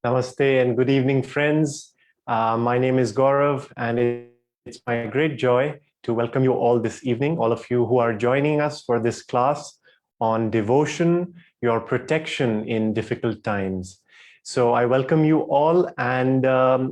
Namaste and good evening, friends. My name is Gaurav, and it's my great joy to welcome you all this evening, all of you who are joining us for this class on devotion, your protection in difficult times. So I welcome you all, and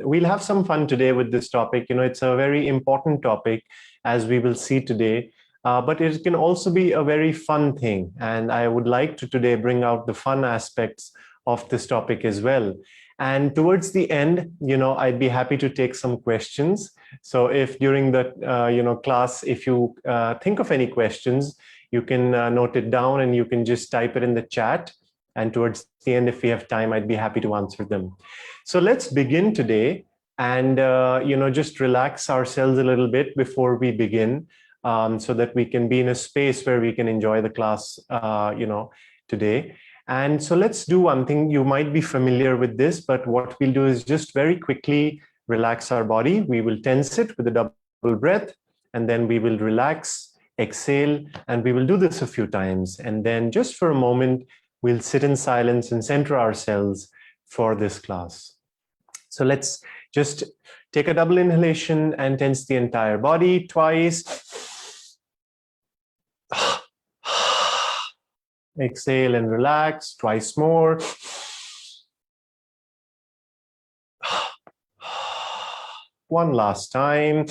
we'll have some fun today with this topic. It's a very important topic, as we will see today, but it can also be a very fun thing. And I would like to today bring out the fun aspects of this topic as well. And towards the end, I'd be happy to take some questions. So if during the class, if you think of any questions, you can note it down and you can just type it in the chat. And towards the end, if we have time, I'd be happy to answer them. So let's begin today and just relax ourselves a little bit before we begin, so that we can be in a space where we can enjoy the class today. And so let's do one thing. You might be familiar with this, but what we'll do is just very quickly relax our body. We will tense it with a double breath, and then we will relax, exhale, and we will do this a few times. And then just for a moment, we'll sit in silence and center ourselves for this class. So let's just take a double inhalation and tense the entire body twice. Exhale and relax twice more. One last time.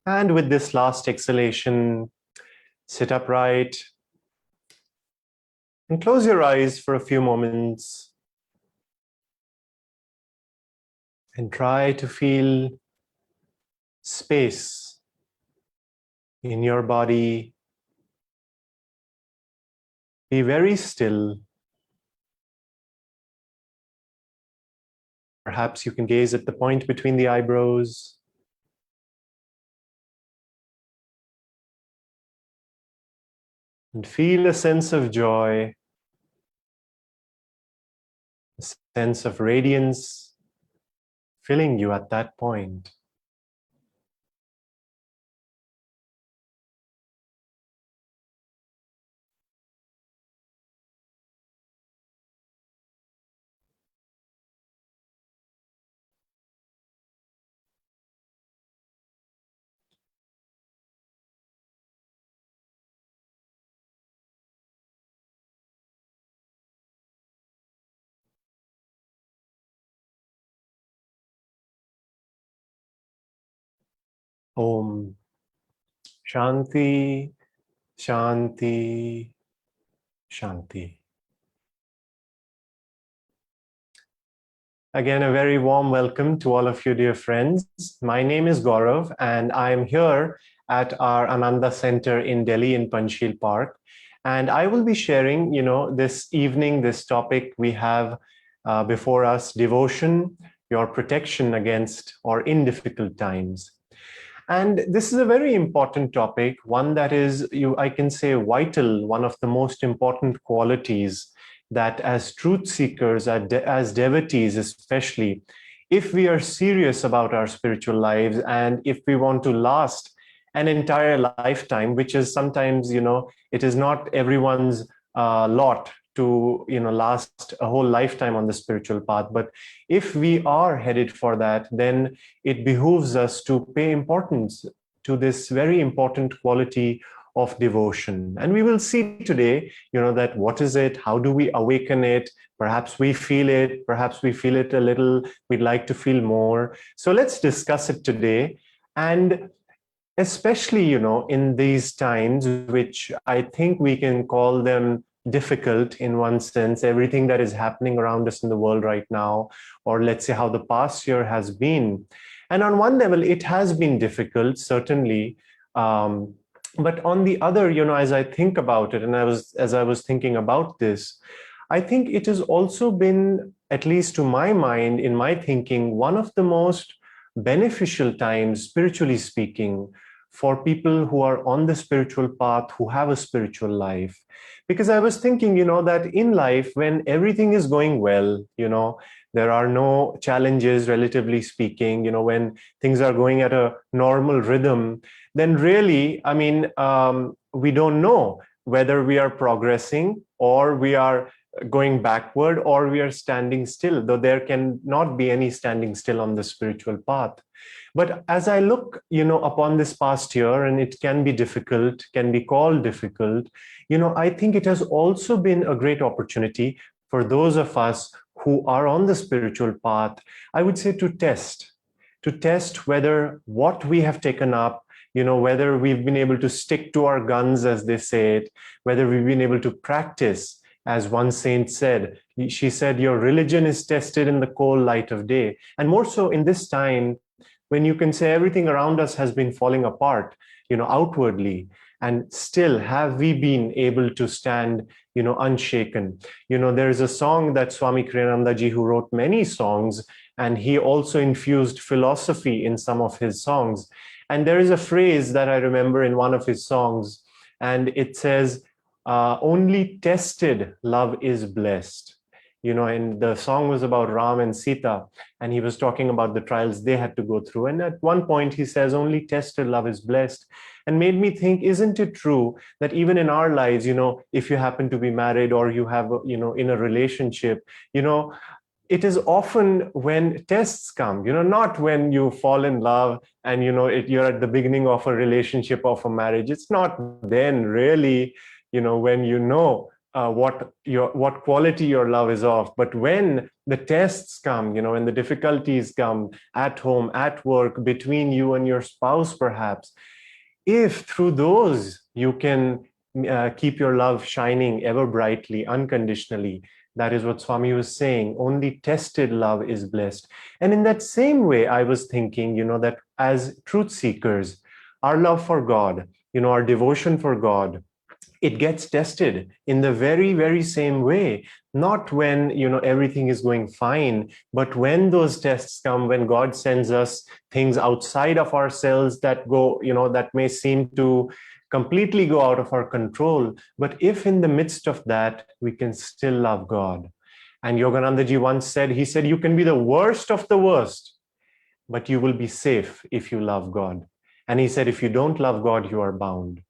And with this last exhalation, sit upright and close your eyes for a few moments and try to feel space in your body. Be very still. Perhaps you can gaze at the point between the eyebrows. And feel a sense of joy, a sense of radiance filling you at that point. Om Shanti, Shanti, Shanti. Again, a very warm welcome to all of you, dear friends. My name is Gaurav, and I'm here at our Ananda Center in Delhi in Panchsheel Park. And I will be sharing, this evening, this topic we have before us, devotion, your protection against or in difficult times. And this is a very important topic, one that is, I can say, vital, one of the most important qualities that as truth seekers, as devotees especially, if we are serious about our spiritual lives and if we want to last an entire lifetime, which is sometimes, it is not everyone's lot to last a whole lifetime on the spiritual path. But if we are headed for that, then it behooves us to pay importance to this very important quality of devotion. And we will see today, that what is it? How do we awaken it? Perhaps we feel it, perhaps we feel it a little, we'd like to feel more. So let's discuss it today. And especially, in these times, which I think we can call them difficult in one sense, everything that is happening around us in the world right now, or let's say how the past year has been. And on one level, it has been difficult, certainly. But on the other, as I think about it, and as I was thinking about this, I think it has also been, at least to my mind, in my thinking, one of the most beneficial times, spiritually speaking, for people who are on the spiritual path, who have a spiritual life. Because I was thinking, that in life, when everything is going well, there are no challenges, relatively speaking, when things are going at a normal rhythm, then really, I mean, we don't know whether we are progressing or we are going backward or we are standing still, though there can not be any standing still on the spiritual path. But as I look, upon this past year, and it can be difficult, can be called difficult, I think it has also been a great opportunity for those of us who are on the spiritual path, I would say, to test whether what we have taken up, whether we've been able to stick to our guns, as they say it, whether we've been able to practice, as one saint said. She said, your religion is tested in the cold light of day. And more so in this time, when you can say everything around us has been falling apart, outwardly, and still have we been able to stand, unshaken. There is a song that Swami Kriyananda ji, who wrote many songs, and he also infused philosophy in some of his songs. And there is a phrase that I remember in one of his songs, and it says, only tested love is blessed. And the song was about Ram and Sita, and he was talking about the trials they had to go through. And at one point he says, only tested love is blessed. And made me think, isn't it true that even in our lives, if you happen to be married or you have, in a relationship, it is often when tests come, not when you fall in love and, you're at the beginning of a relationship, of a marriage. It's not then really, when what quality your love is of, but when the tests come, when the difficulties come at home, at work, between you and your spouse, perhaps, if through those you can keep your love shining ever brightly, unconditionally, that is what Swami was saying. Only tested love is blessed. And in that same way, I was thinking, that as truth seekers, our love for God, our devotion for God, it gets tested in the very, very same way. Not when, everything is going fine, but when those tests come, when God sends us things outside of ourselves that go, that may seem to completely go out of our control. But if in the midst of that, we can still love God. And Yogananda ji once said, he said, you can be the worst of the worst, but you will be safe if you love God. And he said, if you don't love God, you are bound.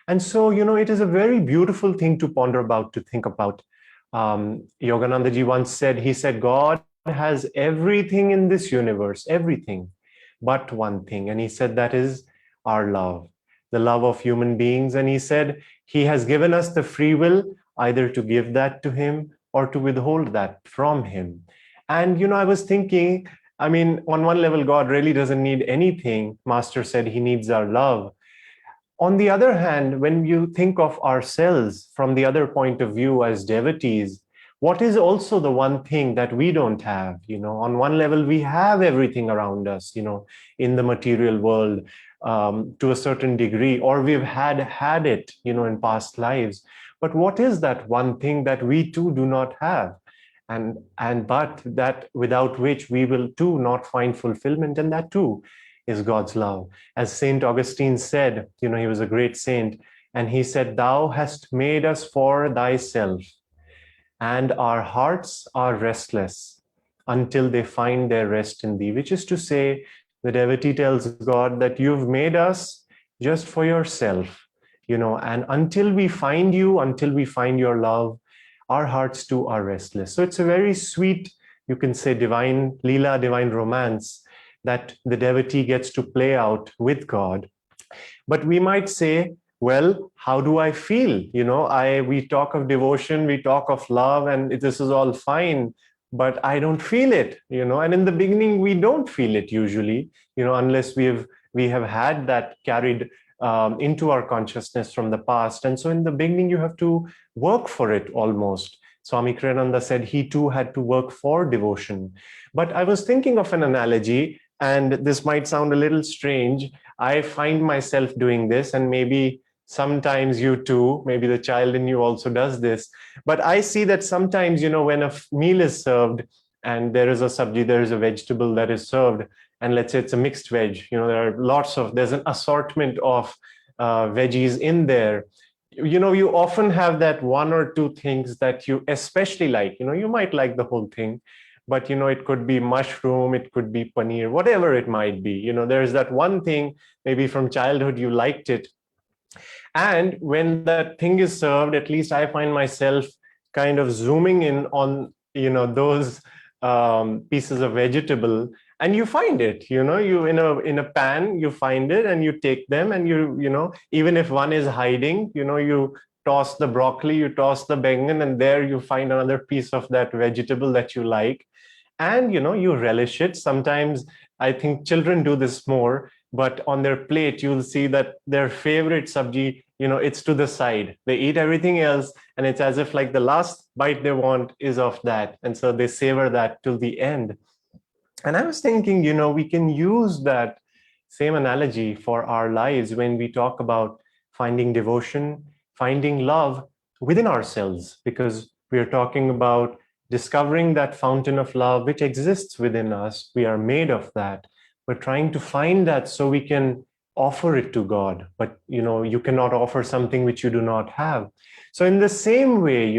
And so, it is a very beautiful thing to ponder about, to think about. Yogananda ji once said, he said, God has everything in this universe, everything, but one thing. And he said, that is our love, the love of human beings. And he said, he has given us the free will either to give that to him or to withhold that from him. And, I was thinking, I mean, on one level, God really doesn't need anything. Master said he needs our love. On the other hand, when you think of ourselves from the other point of view as devotees, what is also the one thing that we don't have? On one level, we have everything around us, in the material world to a certain degree, or we've had it, in past lives. But what is that one thing that we too do not have? But that without which we will too not find fulfillment, and that too is God's love. As Saint Augustine said, he was a great saint, and he said, thou hast made us for thyself, and our hearts are restless until they find their rest in thee. Which is to say, the devotee tells God that you've made us just for yourself, and until we find you, until we find your love, our hearts too are restless. So it's a very sweet, you can say, divine Leela, divine romance that the devotee gets to play out with God. But we might say, well, how do I feel? We talk of devotion, we talk of love, and this is all fine, but I don't feel it, and in the beginning, we don't feel it usually, unless we have had that carried into our consciousness from the past. And so in the beginning, you have to work for it almost. Swami Kriyananda said he too had to work for devotion. But I was thinking of an analogy, and this might sound a little strange. I find myself doing this, and maybe sometimes you too, maybe the child in you also does this. But I see that sometimes, when a meal is served and there is a sabji, there is a vegetable that is served, and let's say it's a mixed veg, there's an assortment of veggies in there. You often have that one or two things that you especially like, you might like the whole thing, but it could be mushroom, it could be paneer, whatever it might be. There's that one thing maybe from childhood you liked it, and when that thing is served, at least I find myself kind of zooming in on those pieces of vegetable, and you find it. You in a pan, you find it, and you take them, and even if one is hiding, you toss the broccoli, you toss the bengan, and there you find another piece of that vegetable that you like, and you relish it. Sometimes I think children do this more, but on their plate you'll see that their favorite sabji, it's to the side. They eat everything else, and it's as if like the last bite they want is of that, and so they savor that till the end. And I was thinking, we can use that same analogy for our lives when we talk about finding devotion, finding love within ourselves, because we are talking about discovering that fountain of love which exists within us. We are made of that. We're trying to find that so we can offer it to God. But you cannot offer something which you do not have. So in the same way,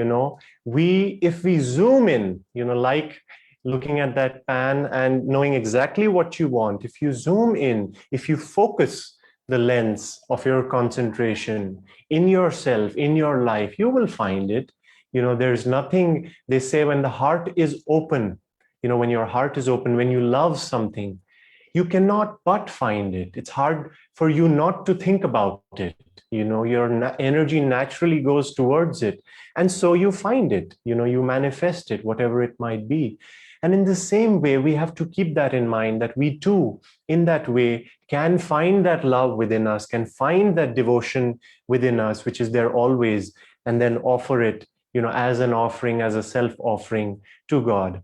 if we zoom in, like looking at that pan and knowing exactly what you want, if you zoom in, if you focus the lens of your concentration in yourself, in your life, you will find it. There's nothing, they say, when the heart is open, when your heart is open, when you love something, you cannot but find it. It's hard for you not to think about it. Your energy naturally goes towards it. And so you find it, you manifest it, whatever it might be. And in the same way, we have to keep that in mind, that we too, in that way, can find that love within us, can find that devotion within us, which is there always, and then offer it, as an offering, as a self-offering to God.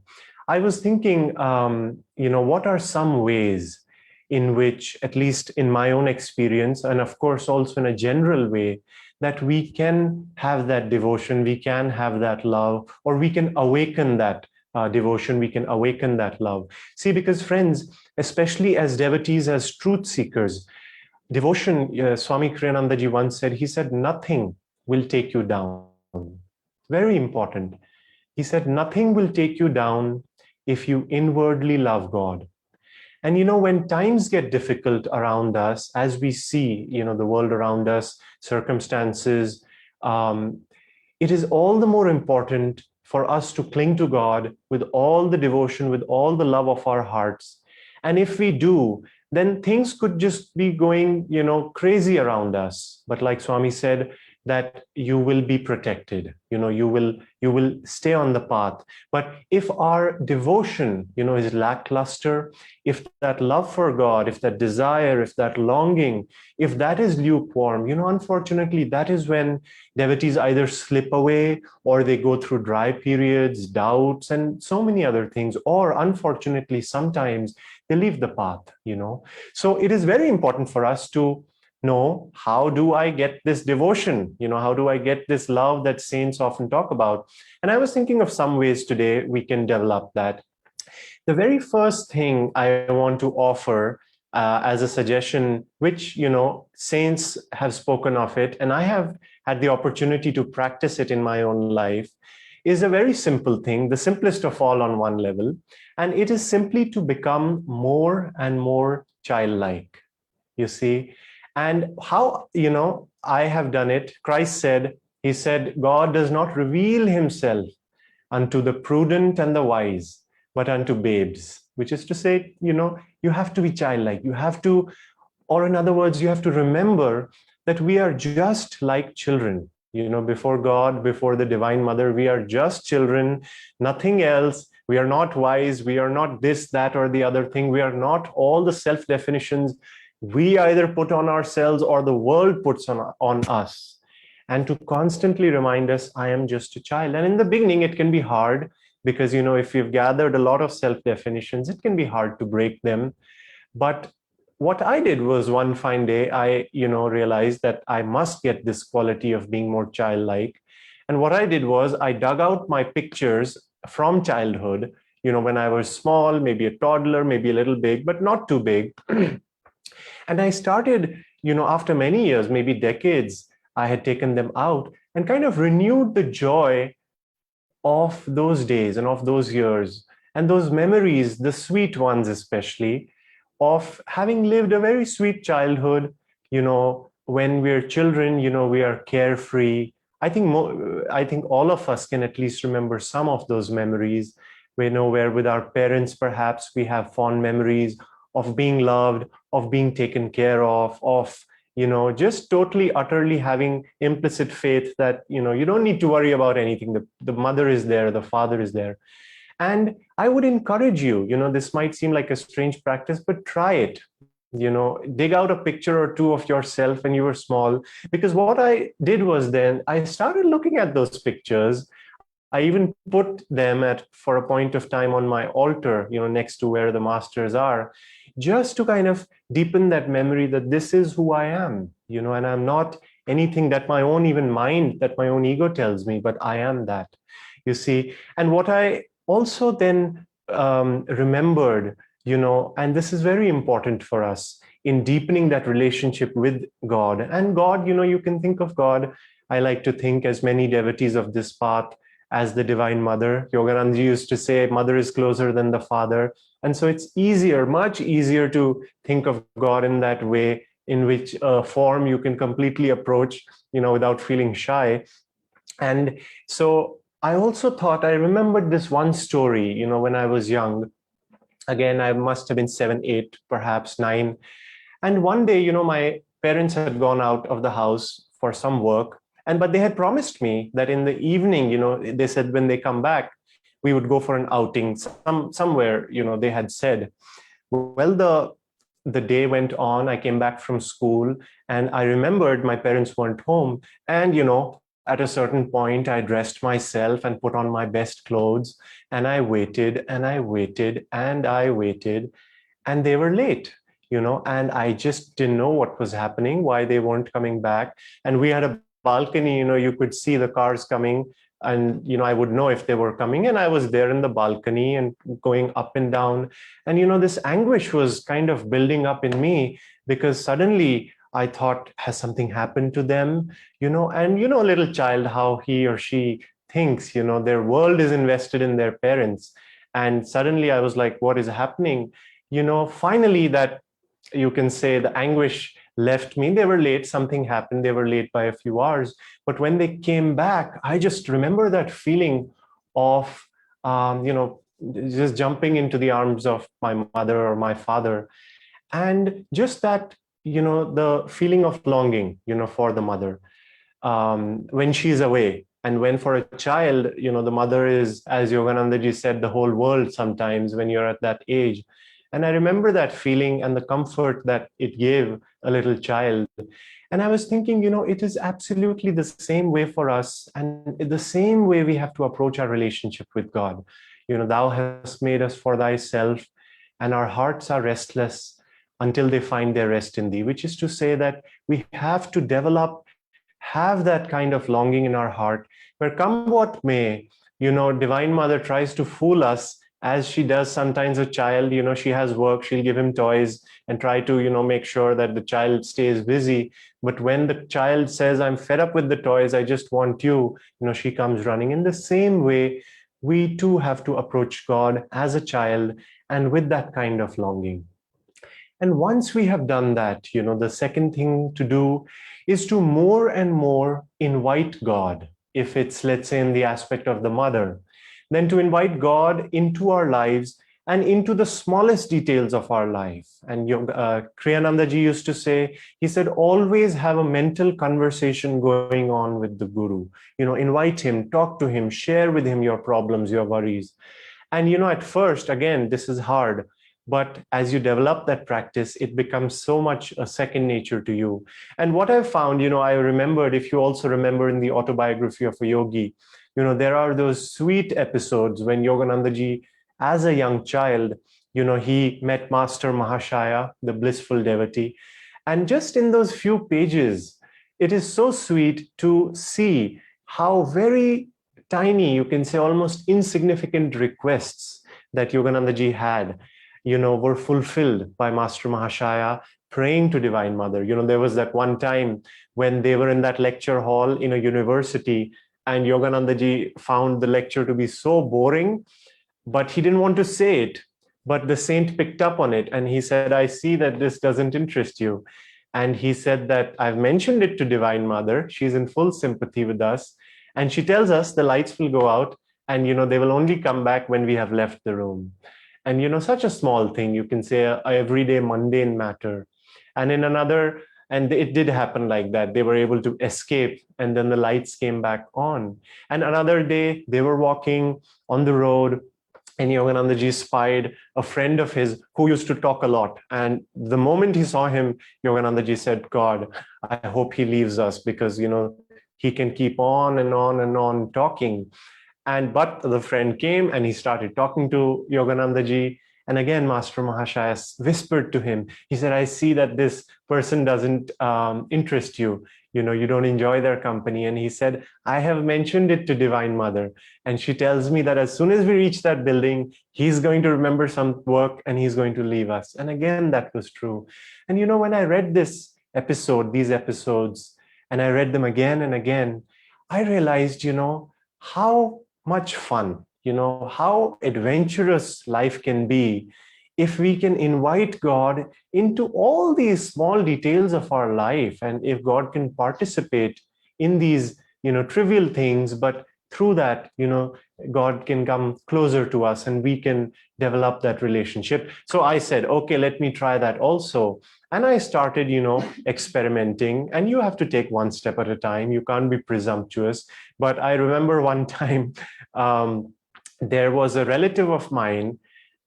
I was thinking, what are some ways in which, at least in my own experience, and of course also in a general way, that we can have that devotion, we can have that love, or we can awaken that devotion, we can awaken that love. See, because friends, especially as devotees, as truth seekers, devotion, Swami Kriyanandaji once said, he said, nothing will take you down. Very important. He said, nothing will take you down if you inwardly love God. And when times get difficult around us, as we see, the world around us, circumstances, it is all the more important for us to cling to God with all the devotion, with all the love of our hearts. And if we do, then things could just be going, crazy around us. But like Swami said, that you will be protected, you will stay on the path. But if our devotion, is lackluster, if that love for God, if that desire, if that longing, if that is lukewarm, unfortunately, that is when devotees either slip away, or they go through dry periods, doubts, and so many other things, or unfortunately, sometimes they leave the path, So it is very important for us to know, how do I get this devotion? How do I get this love that saints often talk about? And I was thinking of some ways today we can develop that. The very first thing I want to offer as a suggestion, which, saints have spoken of it, and I have had the opportunity to practice it in my own life, is a very simple thing, the simplest of all on one level. And it is simply to become more and more childlike, you see. And how, I have done it. Christ said, he said, God does not reveal himself unto the prudent and the wise, but unto babes, which is to say, you have to be childlike. You have to, or in other words, you have to remember that we are just like children, before God, before the Divine Mother, we are just children, nothing else. We are not wise. We are not this, that, or the other thing. We are not all the self-definitions we either put on ourselves or the world puts on us. And to constantly remind us, I am just a child. And in the beginning, it can be hard because, if you've gathered a lot of self-definitions, it can be hard to break them. But what I did was, one fine day, I, realized that I must get this quality of being more childlike. And what I did was I dug out my pictures from childhood, when I was small, maybe a toddler, maybe a little big, but not too big. And I started, after many years, maybe decades, I had taken them out and kind of renewed the joy of those days and of those years. And those memories, the sweet ones especially, of having lived a very sweet childhood, when we're children, we are carefree. I think all of us can at least remember some of those memories. We know where with our parents, perhaps we have fond memories of being loved, of being taken care of, just totally, utterly having implicit faith that, you don't need to worry about anything. The mother is there, the father is there. And I would encourage you, this might seem like a strange practice, but try it. Dig out a picture or two of yourself when you were small. Because what I did was then I started looking at those pictures. I even put them for a point of time on my altar, next to where the masters are, just to kind of deepen that memory that this is who I am, and I'm not anything that my own even mind, that my own ego tells me, but I am that, you see. And what I also then remembered, and this is very important for us in deepening that relationship with God. And God, you can think of God, I like to think, as many devotees of this path, as the Divine Mother. Yogananda used to say, mother is closer than the father. And so it's easier, much easier to think of God in that way, in which form you can completely approach, without feeling shy. And so I also thought, I remembered this one story, when I was young. Again, I must have been 7, 8, perhaps 9. And one day, my parents had gone out of the house for some work. But they had promised me that in the evening, they said when they come back, we would go for an outing somewhere, they had said. Well, the day went on. I came back from school and I remembered my parents weren't home. And, at a certain point, I dressed myself and put on my best clothes. And I waited and I waited and I waited. And they were late, and I just didn't know what was happening, why they weren't coming back. And we had a balcony, you could see the cars coming, and I would know if they were coming. And I was there in the balcony and going up and down. And this anguish was kind of building up in me, because suddenly I thought, has something happened to them? And a little child, how he or she thinks, their world is invested in their parents. And suddenly I was like, what is happening? Finally, that, you can say, the anguish left me. They were late, something happened, they were late by a few hours. But when they came back, I just remember that feeling of, just jumping into the arms of my mother or my father. And just that, the feeling of longing, for the mother, when she's away. And when for a child, the mother is, as Yoganandaji said, the whole world sometimes when you're at that age. And I remember that feeling and the comfort that it gave a little child. And I was thinking, it is absolutely the same way for us, and the same way we have to approach our relationship with God. Thou hast made us for thyself, and our hearts are restless until they find their rest in thee, which is to say that we have to have that kind of longing in our heart, where come what may, Divine Mother tries to fool us, as she does sometimes a child. She has work, she'll give him toys and try to, make sure that the child stays busy. But when the child says, I'm fed up with the toys, I just want you, she comes running. In the same way, we too have to approach God as a child, and with that kind of longing. And once we have done that, the second thing to do is to more and more invite God. If it's, let's say, in the aspect of the mother, then to invite God into our lives and into the smallest details of our life. And Kriyanandaji used to say, he said, always have a mental conversation going on with the Guru. Invite him, talk to him, share with him your problems, your worries. And, at first, again, this is hard. But as you develop that practice, it becomes so much a second nature to you. And what I've found, I remembered, if you also remember in the autobiography of a yogi, there are those sweet episodes when Yoganandaji, as a young child, he met Master Mahashaya, the blissful devotee. And just in those few pages, it is so sweet to see how very tiny, you can say almost insignificant requests that Yoganandaji had, were fulfilled by Master Mahashaya praying to Divine Mother. There was that one time when they were in that lecture hall in a university, and Yoganandaji found the lecture to be so boring. but he didn't want to say it. But the saint picked up on it and he said, I see that this doesn't interest you. And he said that I've mentioned it to Divine Mother. She's in full sympathy with us. And she tells us the lights will go out and, they will only come back when we have left the room. And, such a small thing, you can say a everyday mundane matter. And in another, and it did happen like that. They were able to escape and then the lights came back on. And another day they were walking on the road and Yoganandaji spied a friend of his who used to talk a lot. And the moment he saw him, Yoganandaji said, God, I hope he leaves us because, he can keep on and on and on talking. But the friend came and he started talking to Yoganandaji. And again, Master Mahashaya whispered to him. He said, I see that this person doesn't interest you. You don't enjoy their company. And he said, I have mentioned it to Divine Mother. And she tells me that as soon as we reach that building, he's going to remember some work and he's going to leave us. And again, that was true. And when I read these episodes, and I read them again and again, I realized, how much fun, how adventurous life can be if we can invite God into all these small details of our life. And if God can participate in these, trivial things, but through that, God can come closer to us and we can develop that relationship. So I said, okay, let me try that also. And I started, experimenting, and you have to take one step at a time. You can't be presumptuous. But I remember one time there was a relative of mine,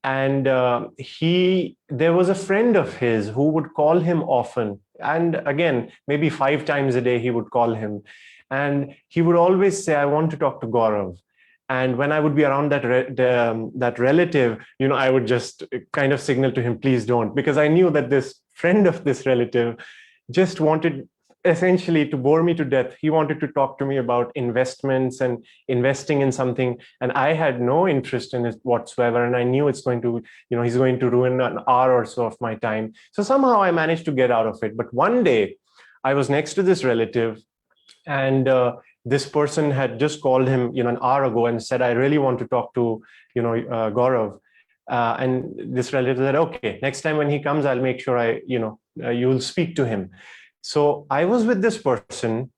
and there was a friend of his who would call him often. And again, maybe 5 times a day, he would call him. And he would always say, I want to talk to Gaurav. And when I would be around that relative, I would just kind of signal to him, please don't, because I knew that this friend of this relative just wanted essentially to bore me to death. He wanted to talk to me about investments and investing in something. And I had no interest in it whatsoever. And I knew it's going to, he's going to ruin an hour or so of my time. So somehow I managed to get out of it. But one day I was next to this relative, and this person had just called him, an hour ago and said, I really want to talk to, Gaurav. And this relative said, okay, next time when he comes, I'll make sure you'll speak to him. So I was with this person,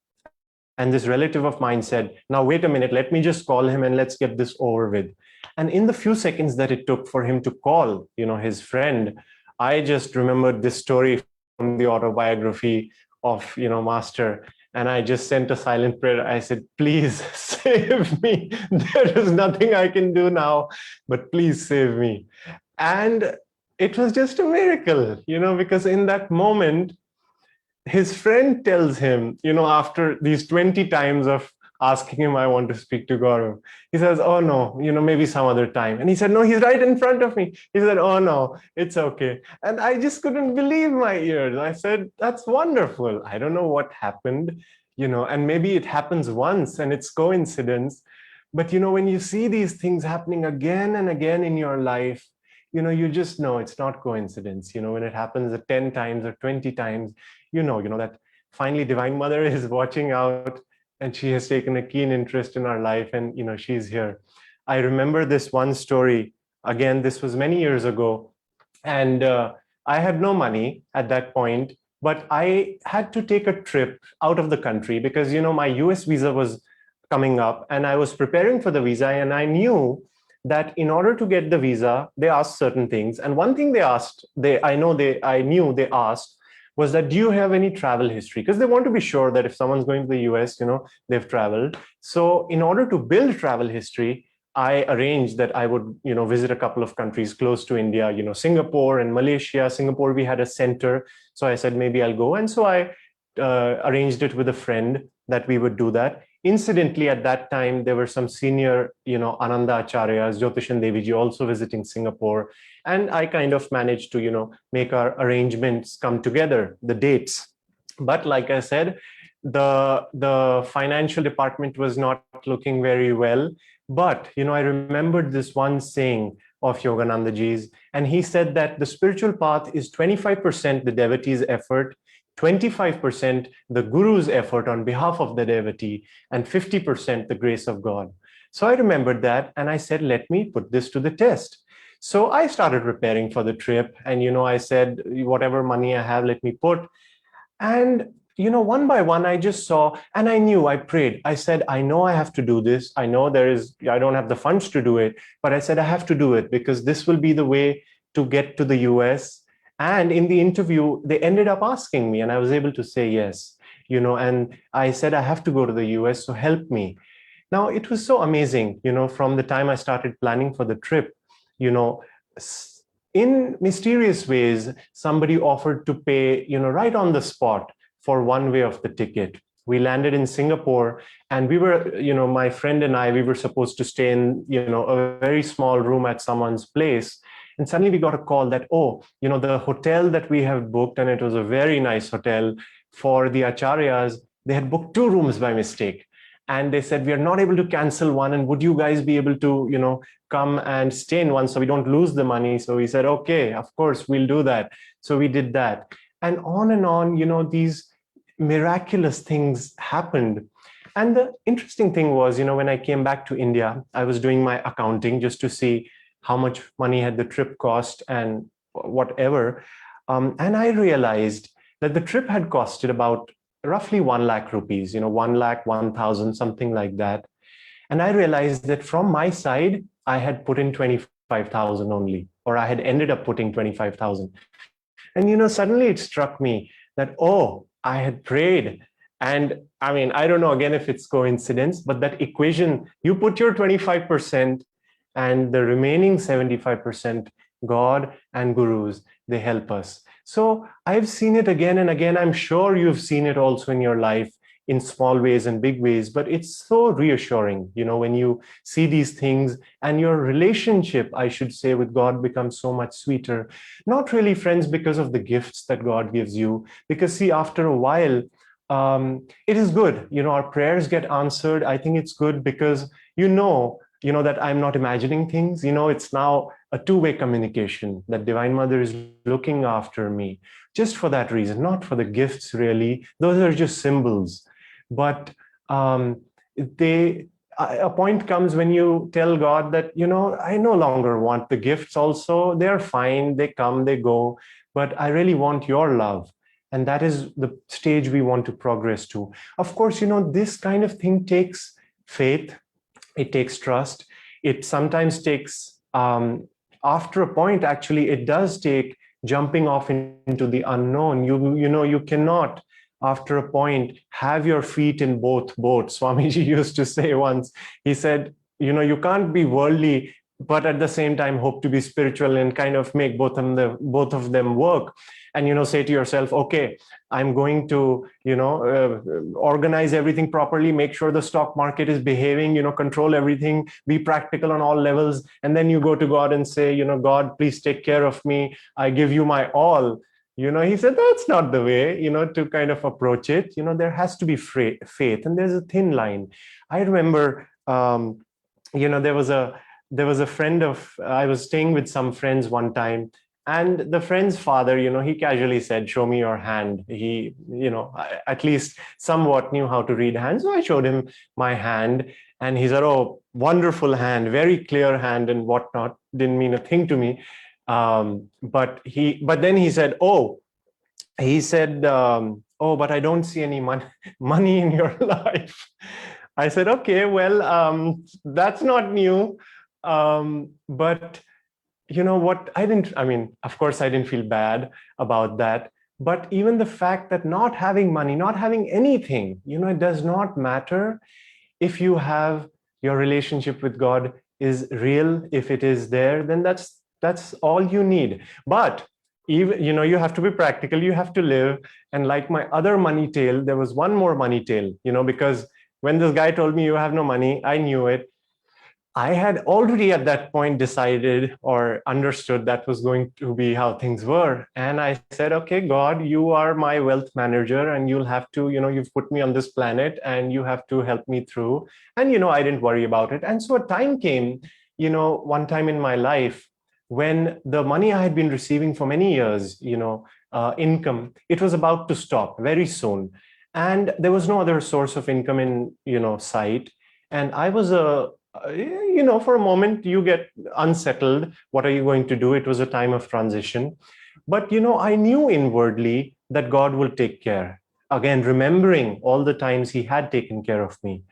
and this relative of mine said, now, wait a minute, let me just call him and let's get this over with. And in the few seconds that it took for him to call, his friend, I just remembered this story from the autobiography of, Master. And I just sent a silent prayer. I said, please save me. There is nothing I can do now, but please save me. And it was just a miracle, because in that moment, his friend tells him, after these 20 times of asking him, I want to speak to Gaurav, he says, oh no, maybe some other time. And he said, no, he's right in front of me. He said, oh no, it's okay. And I just couldn't believe my ears. I said, that's wonderful. I don't know what happened, and maybe it happens once and it's coincidence. But, when you see these things happening again and again in your life, you just know it's not coincidence. When it happens 10 times or 20 times, that finally Divine Mother is watching out and she has taken a keen interest in our life, and she's here. I remember this one story. Again, this was many years ago, and I had no money at that point, but I had to take a trip out of the country because my US visa was coming up, and I was preparing for the visa, and I knew that in order to get the visa, they asked certain things. And one thing I knew they asked was that, do you have any travel history? Because they want to be sure that if someone's going to the US, they've traveled. So in order to build travel history, I arranged that I would, visit a couple of countries close to India, Singapore and Malaysia. Singapore, we had a center. So I said, maybe I'll go. And so I arranged it with a friend that we would do that. Incidentally, at that time, there were some senior, Ananda Acharyas, Jyotishan Deviji, also visiting Singapore. And I kind of managed to, make our arrangements come together, the dates. But like I said, the financial department was not looking very well. But, I remembered this one saying of Yoganandaji's, and he said that the spiritual path is 25% the devotee's effort, 25% the guru's effort on behalf of the devotee, and 50% the grace of God. So I remembered that and I said, let me put this to the test. So I started preparing for the trip, and I said, whatever money I have, let me put. And one by one, I just saw, and I knew, I prayed. I said, I know I have to do this. I know I don't have the funds to do it, but I said, I have to do it because this will be the way to get to the US. And in the interview, they ended up asking me, and I was able to say yes, and I said, I have to go to the US, so help me. Now, it was so amazing, from the time I started planning for the trip, you know, in mysterious ways, somebody offered to pay, right on the spot for one way of the ticket. We landed in Singapore, and we were, my friend and I, we were supposed to stay in, a very small room at someone's place. And suddenly we got a call that, oh, the hotel that we have booked, and it was a very nice hotel for the Acharyas, they had booked 2 rooms by mistake. And they said, we are not able to cancel one. And would you guys be able to, come and stay in one so we don't lose the money? So we said, okay, of course, we'll do that. So we did that. And on, these miraculous things happened. And the interesting thing was, when I came back to India, I was doing my accounting just to see how much money had the trip cost and whatever. And I realized that the trip had costed about roughly 1 lakh rupees, 1 lakh, 1,000, something like that. And I realized that from my side, I had put in 25,000 only, or I had ended up putting 25,000. And, suddenly it struck me that, oh, I had prayed. And I mean, I don't know, again, if it's coincidence, but that equation, you put your 25% and the remaining 75%, God and gurus, they help us. So I've seen it again and again. I'm sure you've seen it also in your life in small ways and big ways, but it's so reassuring, when you see these things, and your relationship, I should say, with God becomes so much sweeter. Not really, friends, because of the gifts that God gives you, because see, after a while, it is good. Our prayers get answered. I think it's good because that I'm not imagining things. It's now a two-way communication, that Divine Mother is looking after me just for that reason, not for the gifts really. Those are just symbols. But a point comes when you tell God that, I no longer want the gifts also. They're fine. They come, they go. But I really want your love. And that is the stage we want to progress to. Of course, this kind of thing takes faith. It takes trust. It sometimes takes, after a point, actually, it does take jumping off into the unknown. You cannot, after a point, have your feet in both boats. Swamiji used to say once, he said, you can't be worldly, but at the same time hope to be spiritual, and kind of make both of them work. And say to yourself, okay, I'm going to organize everything properly, make sure the stock market is behaving, control everything, be practical on all levels. And then you go to God and say, God, please take care of me, I give you my all. He said, that's not the way, to kind of approach it. There has to be faith, and there's a thin line. I remember, there was a friend I was staying with some friends one time, and the friend's father, he casually said, show me your hand. He, at least somewhat knew how to read hands. So I showed him my hand, and he said, oh, wonderful hand, very clear hand and whatnot. Didn't mean a thing to me. But then he said, oh, but I don't see any money in your life. I said, okay, well, that's not new. But what, of course, I didn't feel bad about that. But even the fact that not having money, not having anything, it does not matter if you have your relationship with God is real. If it is there, then that's all you need. But even, you have to be practical, you have to live. And like my other money tale, there was one more money tale, because when this guy told me you have no money, I knew it. I had already at that point decided or understood that was going to be how things were. And I said, okay, God, you are my wealth manager, and you'll have to, you've put me on this planet and you have to help me through. And, I didn't worry about it. And so a time came, one time in my life when the money I had been receiving for many years, income, it was about to stop very soon. And there was no other source of income in, sight. And I was a for a moment you get unsettled. What are you going to do? It was a time of transition. But, I knew inwardly that God will take care. Again, remembering all the times he had taken care of me.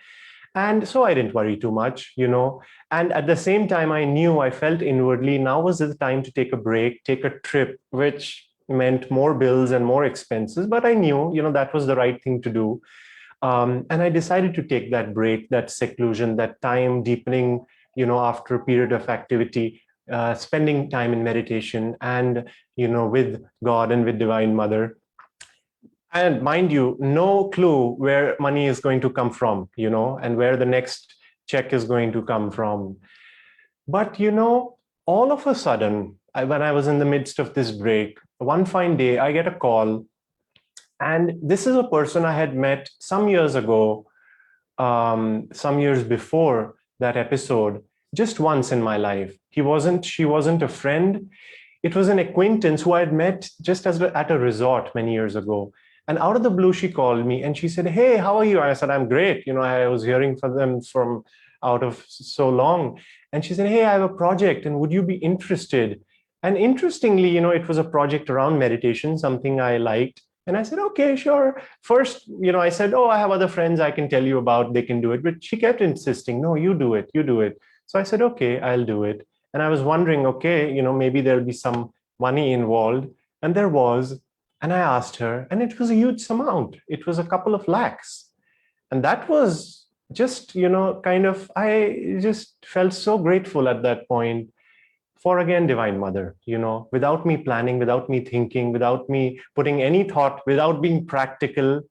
And so I didn't worry too much. And at the same time, I felt inwardly, now was the time to take a break, take a trip, which meant more bills and more expenses. But I knew, that was the right thing to do. And I decided to take that break, that seclusion, that time deepening, after a period of activity, spending time in meditation and, with God and with Divine Mother. And mind you, no clue where money is going to come from, and where the next check is going to come from. But, all of a sudden, when I was in the midst of this break, one fine day, I get a call. And this is a person I had met some years ago, some years before that episode, just once in my life. She wasn't a friend. It was an acquaintance who I had met just at a resort many years ago. And out of the blue, she called me and she said, "Hey, how are you?" I said, "I'm great. I was hearing from them from out of so long." And she said, "Hey, I have a project and would you be interested?" And interestingly, it was a project around meditation, something I liked. And I said, "Okay, sure." First, I said, "Oh, I have other friends I can tell you about. They can do it." But she kept insisting, "No, you do it. You do it." So I said, "Okay, I'll do it." And I was wondering, okay, maybe there'll be some money involved. And there was. And I asked her, and it was a huge amount. It was a couple of lakhs. And that was just, I just felt so grateful at that point for, again, Divine Mother, without me planning, without me thinking, without me putting any thought, without being practical,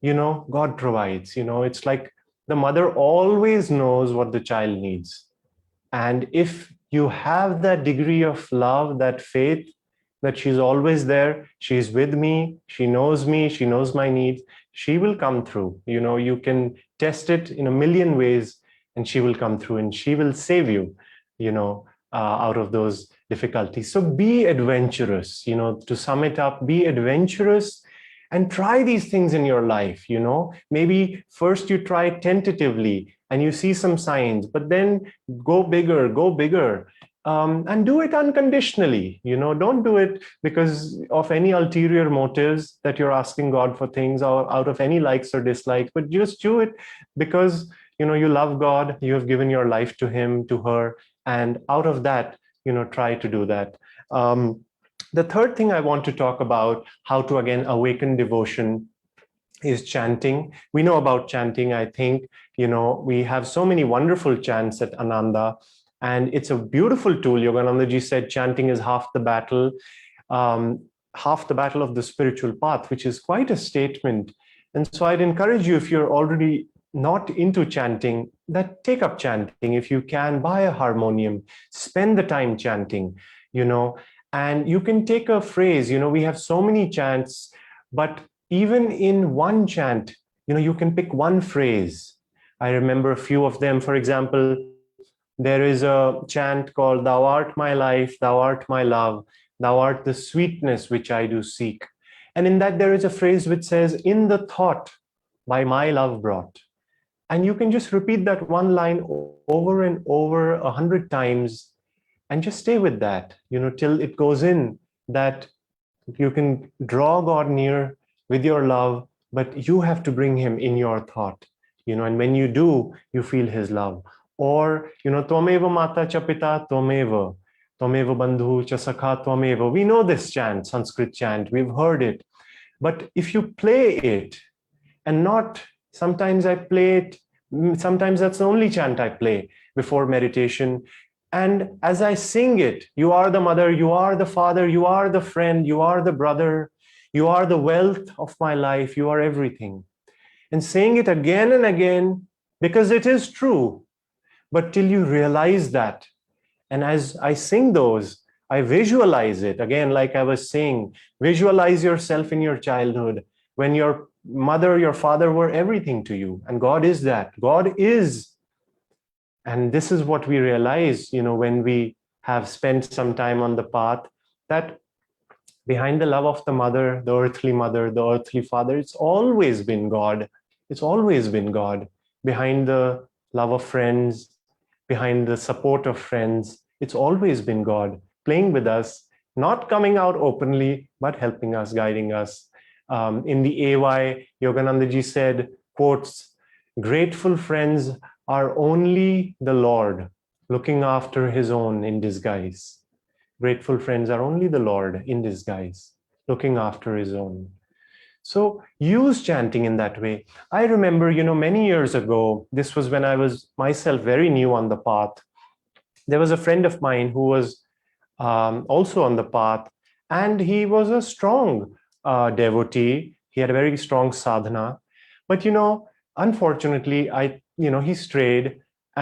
God provides. It's like the mother always knows what the child needs. And if you have that degree of love, that faith, that she's always there, she's with me, she knows my needs, she will come through. You can test it in a million ways and she will come through and she will save you, out of those difficulties. So be adventurous, to sum it up, be adventurous and try these things in your life. Maybe first you try tentatively and you see some signs, but then go bigger, and do it unconditionally. Don't do it because of any ulterior motives that you're asking God for things or out of any likes or dislikes, but just do it because you love God, you have given your life to him, to her, and out of that, try to do that. The third thing I want to talk about, how to again awaken devotion, is chanting. We know about chanting. I think, we have so many wonderful chants at Ananda, and it's a beautiful tool. Yoganandaji said chanting is half the battle of the spiritual path, which is quite a statement. And so I'd encourage you, if you're already not into chanting, that take up chanting. If you can, buy a harmonium, spend the time chanting, and you can take a phrase. We have so many chants, but even in one chant, you can pick one phrase. I remember a few of them. For example, there is a chant called "Thou art my life, thou art my love, thou art the sweetness which I do seek." And in that, there is a phrase which says, "In the thought by my love brought." And you can just repeat that one line over and over 100 times and just stay with that, till it goes in, that you can draw God near with your love, but you have to bring him in your thought, and when you do, you feel his love. Or, Tvameva Mata cha Pita Tvameva, Tvameva Bandhu cha Sakha Tvameva. We know this chant, Sanskrit chant, we've heard it. But if you play it and not, sometimes I play it, sometimes that's the only chant I play before meditation. And as I sing it, you are the mother, you are the father, you are the friend, you are the brother, you are the wealth of my life, you are everything. And saying it again and again, because it is true, but till you realize that. And as I sing those, I visualize it. Again, like I was saying, visualize yourself in your childhood when your mother, your father were everything to you. And God is that. God is. And this is what we realize, when we have spent some time on the path, that behind the love of the mother, the earthly father, it's always been God. It's always been God. Behind the love of friends, behind the support of friends, it's always been God playing with us, not coming out openly, but helping us, guiding us. In the AY, Yogananda ji said, quotes, "Grateful friends are only the Lord looking after his own in disguise." Grateful friends are only the Lord in disguise, looking after his own. So use chanting in that way. I remember, many years ago, this was when I was myself very new on the path. There was a friend of mine who was also on the path, and he was a strong devotee. He had a very strong sadhana. But, unfortunately, he strayed.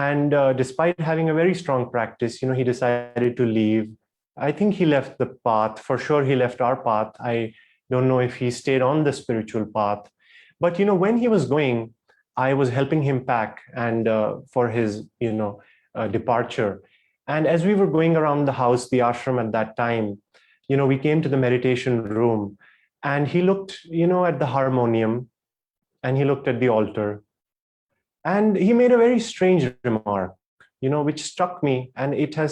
And despite having a very strong practice, he decided to leave. I think he left the path. For sure, he left our path. I don't know if he stayed on the spiritual path. But, when he was going, I was helping him pack and for his, departure. And as we were going around the house, the ashram at that time, we came to the meditation room, and he looked, at the harmonium, and he looked at the altar, and he made a very strange remark, which struck me, and it has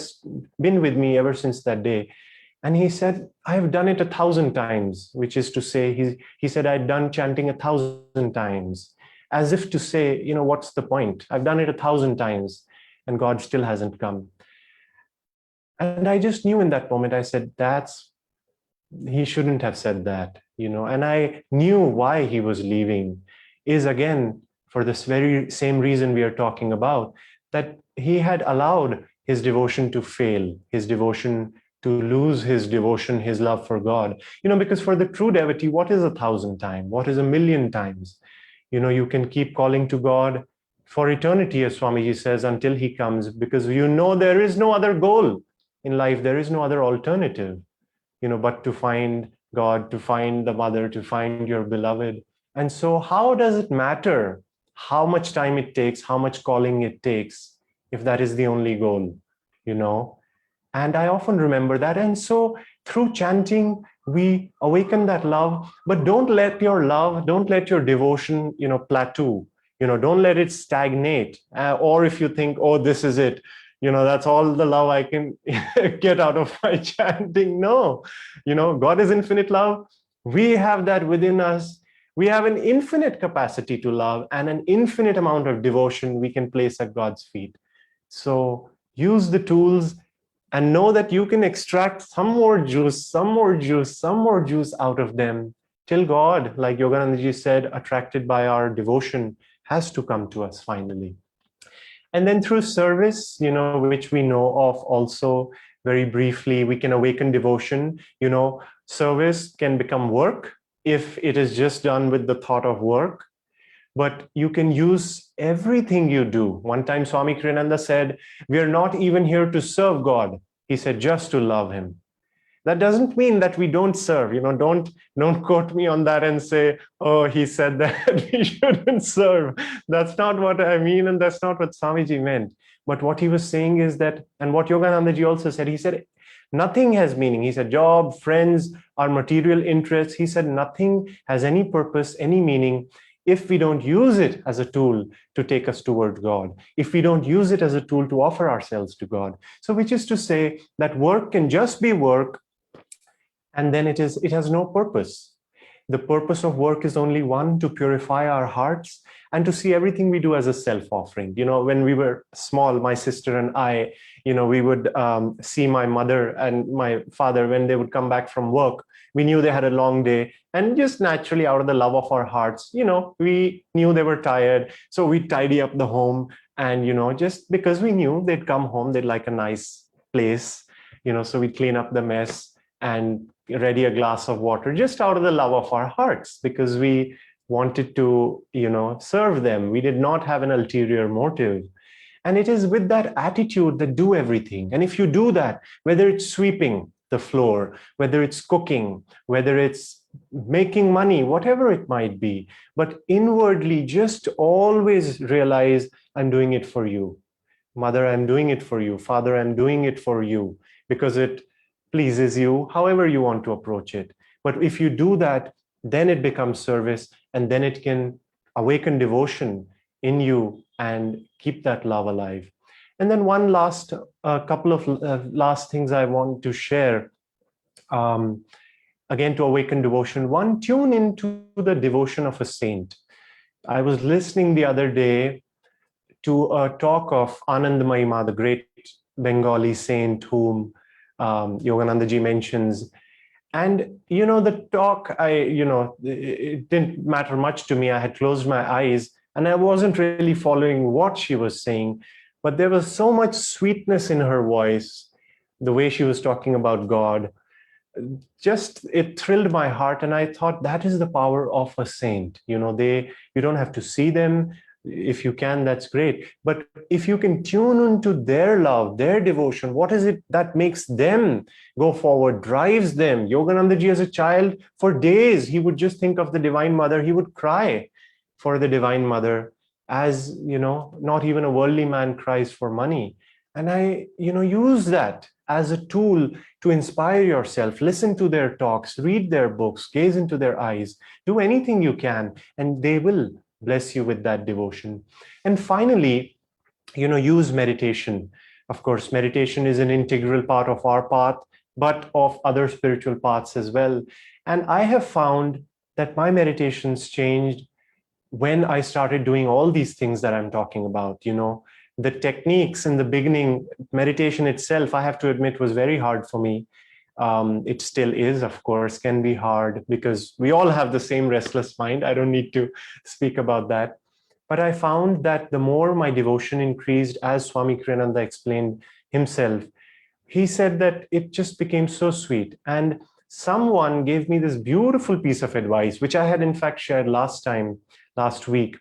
been with me ever since that day. And he said, "I've done it 1,000 times," which is to say, he said, "I'd done chanting 1,000 times," as if to say, what's the point? I've done it 1,000 times, and God still hasn't come. And I just knew in that moment, I said, he shouldn't have said that, and I knew why he was leaving is, again, for this very same reason we are talking about, that he had allowed his devotion to fail, his devotion to lose his devotion, his love for God. Because for the true devotee, what is 1,000 times? What is 1,000,000 times? You can keep calling to God for eternity, as Swamiji says, until he comes, because there is no other goal in life. There is no other alternative, but to find God, to find the mother, to find your beloved. And so how does it matter how much time it takes, how much calling it takes, if that is the only goal, And I often remember that. And so through chanting, we awaken that love, but don't let your love, don't let your devotion, plateau, don't let it stagnate. Or if you think, oh, this is it, that's all the love I can get out of my chanting. No, God is infinite love. We have that within us. We have an infinite capacity to love and an infinite amount of devotion we can place at God's feet. So use the tools and know that you can extract some more juice, some more juice, some more juice out of them till God, like Yoganandaji said, attracted by our devotion, has to come to us finally. And then through service, which we know of also very briefly, we can awaken devotion. Service can become work if it is just done with the thought of work. But you can use everything you do. One time Swami Kriyananda said, "We are not even here to serve God." He said, "Just to love him." That doesn't mean that we don't serve. Don't quote me on that and say, "Oh, he said that we shouldn't serve." That's not what I mean, and that's not what Swamiji meant. But what he was saying is that, and what Yoganandaji also said, he said, nothing has meaning. He said, job, friends, our material interests. He said, nothing has any purpose, any meaning, if we don't use it as a tool to take us toward God, if we don't use it as a tool to offer ourselves to God. So which is to say that work can just be work, and then it has no purpose. The purpose of work is only one, to purify our hearts and to see everything we do as a self-offering. When we were small, my sister and I, we would see my mother and my father when they would come back from work. We knew they had a long day, and just naturally out of the love of our hearts, we knew they were tired. So we'd tidy up the home, and, just because we knew they'd come home, they'd like a nice place, so we'd clean up the mess and ready a glass of water just out of the love of our hearts, because we wanted to, serve them. We did not have an ulterior motive. And it is with that attitude that do everything. And if you do that, whether it's sweeping the floor, whether it's cooking, whether it's making money, whatever it might be, but inwardly just always realize, I'm doing it for you. Mother, I'm doing it for you. Father, I'm doing it for you, because it pleases you, however you want to approach it. But if you do that, then it becomes service, and then it can awaken devotion in you and keep that love alive. And then one last couple of last things I want to share. Um, Again, to awaken devotion, one, tune into the devotion of a saint. I was listening the other day to a talk of Anand Mahima, the great Bengali saint whom Yogananda ji mentions. And, the talk, it didn't matter much to me. I had closed my eyes and I wasn't really following what she was saying, but there was so much sweetness in her voice, the way she was talking about God. Just it thrilled my heart, and I thought that is the power of a saint. You don't have to see them. If you can, that's great, but if you can tune into their love, their devotion, what is it that makes them go forward, drives them? Yogananda ji, as a child, for days he would just think of the Divine Mother. He would cry for the Divine Mother, as not even a worldly man cries for money. And I use that as a tool to inspire yourself. Listen to their talks, read their books, gaze into their eyes, do anything you can, and they will bless you with that devotion. And finally, use meditation. Of course, meditation is an integral part of our path, but of other spiritual paths as well. And I have found that my meditations changed when I started doing all these things that I'm talking about. The techniques in the beginning, meditation itself, I have to admit, was very hard for me. It still is, of course, can be hard because we all have the same restless mind. I don't need to speak about that. But I found that the more my devotion increased, as Swami Kriyananda explained himself, he said that it just became so sweet. And someone gave me this beautiful piece of advice, which I had in fact shared last week.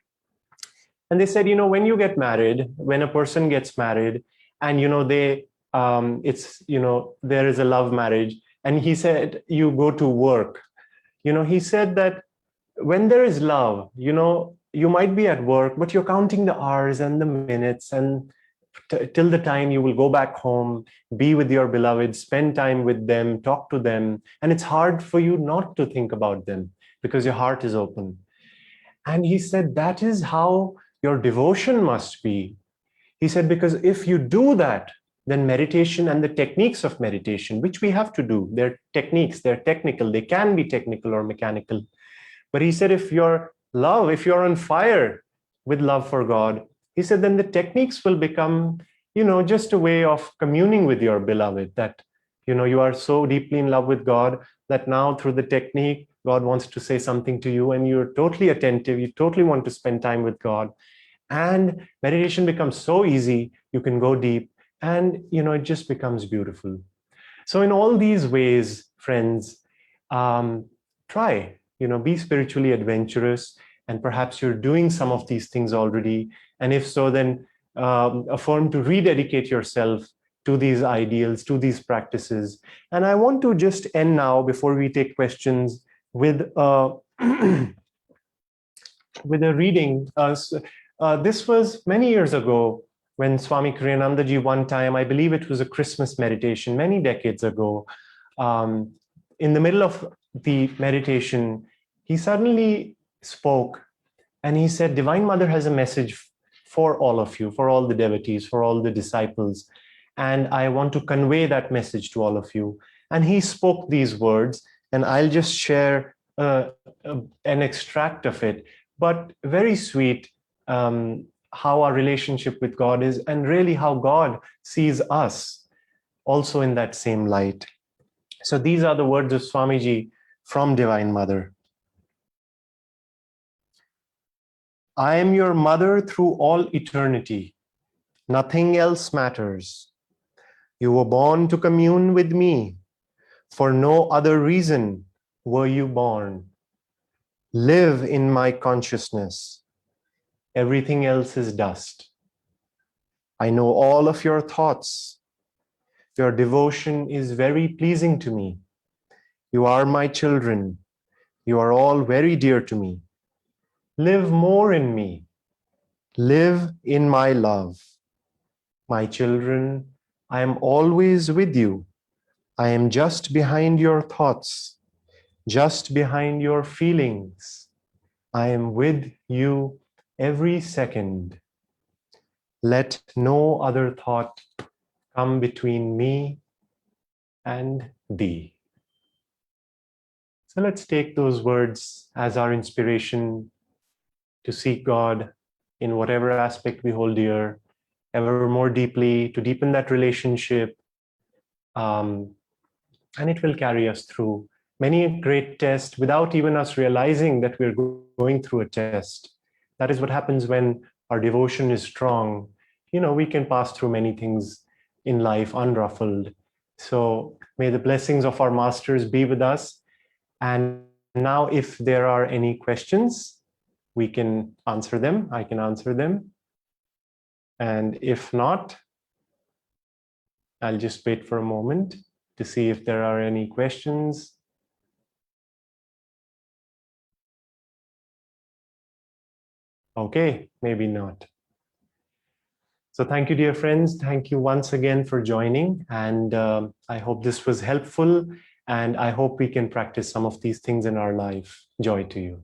And they said, when you get married, when a person gets married, and there is a love marriage, and he said you go to work. He said that when there is love, you might be at work, but you're counting the hours and the minutes and till the time you will go back home, be with your beloved, spend time with them, talk to them, and it's hard for you not to think about them because your heart is open. And he said that is how your devotion must be. He said, because if you do that, then meditation and the techniques of meditation, which we have to do, they're techniques, they're technical, they can be technical or mechanical. But he said, if you're on fire with love for God, he said, then the techniques will become, just a way of communing with your beloved, that, you are so deeply in love with God that now through the technique, God wants to say something to you and you're totally attentive. You totally want to spend time with God. And meditation becomes so easy. You can go deep and, it just becomes beautiful. So in all these ways, friends, try, be spiritually adventurous, and perhaps you're doing some of these things already. And if so, then affirm to rededicate yourself to these ideals, to these practices. And I want to just end now, before we take questions, with with a reading. This was many years ago when Swami Kriyananda ji, one time, I believe it was a Christmas meditation, many decades ago, in the middle of the meditation, he suddenly spoke and he said, Divine Mother has a message for all of you, for all the devotees, for all the disciples. And I want to convey that message to all of you. And he spoke these words, and I'll just share an extract of it, but very sweet, how our relationship with God is, and really how God sees us also in that same light. So these are the words of Swamiji from Divine Mother. I am your mother through all eternity. Nothing else matters. You were born to commune with me. For no other reason were you born. Live in my consciousness. Everything else is dust. I know all of your thoughts. Your devotion is very pleasing to me. You are my children. You are all very dear to me. Live more in me. Live in my love. My children, I am always with you. I am just behind your thoughts, just behind your feelings. I am with you every second. Let no other thought come between me and thee. So let's take those words as our inspiration to seek God in whatever aspect we hold dear, ever more deeply, to deepen that relationship. And it will carry us through many a great test without even us realizing that we're going through a test. That is what happens when our devotion is strong. We can pass through many things in life unruffled. So may the blessings of our masters be with us. And now, if there are any questions, we can answer them. I can answer them. And if not, I'll just wait for a moment to see if there are any questions. Okay, maybe not. So thank you, dear friends. Thank you once again for joining. And I hope this was helpful. And I hope we can practice some of these things in our life. Joy to you.